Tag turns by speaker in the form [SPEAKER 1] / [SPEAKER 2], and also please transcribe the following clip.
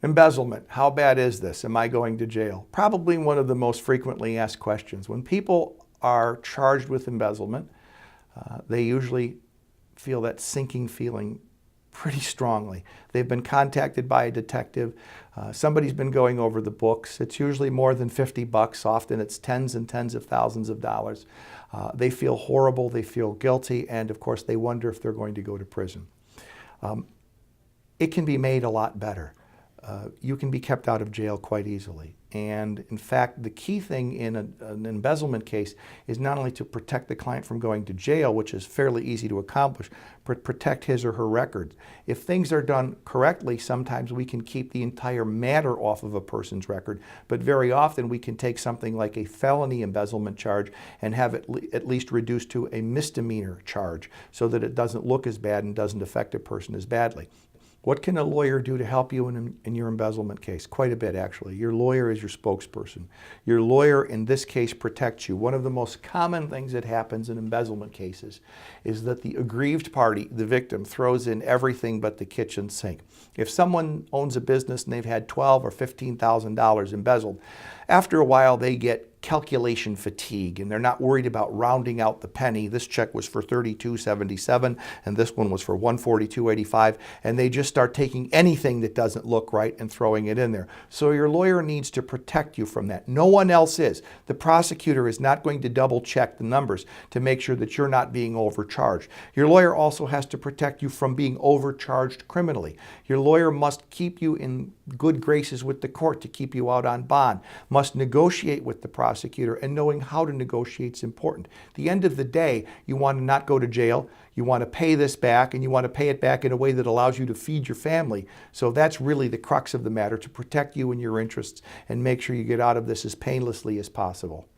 [SPEAKER 1] Embezzlement. How bad is this? Am I going to jail? Probably one of the most frequently asked questions. When people are charged with embezzlement, they usually feel that sinking feeling pretty strongly. They've been contacted by a detective. Somebody's been going over the books. It's usually more than 50 bucks. Often it's tens and tens of thousands of dollars. They feel horrible. They feel guilty. And of course, they wonder if they're going to go to prison. It can be made a lot better. You can be kept out of jail quite easily. And in fact, the key thing in an embezzlement case is not only to protect the client from going to jail, which is fairly easy to accomplish, but protect his or her records. If things are done correctly, sometimes we can keep the entire matter off of a person's record, but very often we can take something like a felony embezzlement charge and have it at least reduced to a misdemeanor charge so that it doesn't look as bad and doesn't affect a person as badly. What can a lawyer do to help you in your embezzlement case? Quite a bit, actually. Your lawyer is your spokesperson. Your lawyer, in this case, protects you. One of the most common things that happens in embezzlement cases is that the aggrieved party, the victim, throws in everything but the kitchen sink. If someone owns a business and they've had $12,000 or $15,000 embezzled, after a while they get calculation fatigue and they're not worried about rounding out the penny. This check was for $32.77 and this one was for $142.85, and they just start taking anything that doesn't look right and throwing it in there. So your lawyer needs to protect you from that. No one else is. The prosecutor is not going to double check the numbers to make sure that you're not being overcharged. Your lawyer also has to protect you from being overcharged criminally. Your lawyer must keep you in good graces with the court to keep you out on bond, must negotiate with the prosecutor, and knowing how to negotiate is important. At the end of the day, you want to not go to jail, you want to pay this back, and you want to pay it back in a way that allows you to feed your family. So that's really the crux of the matter, to protect you and your interests and make sure you get out of this as painlessly as possible.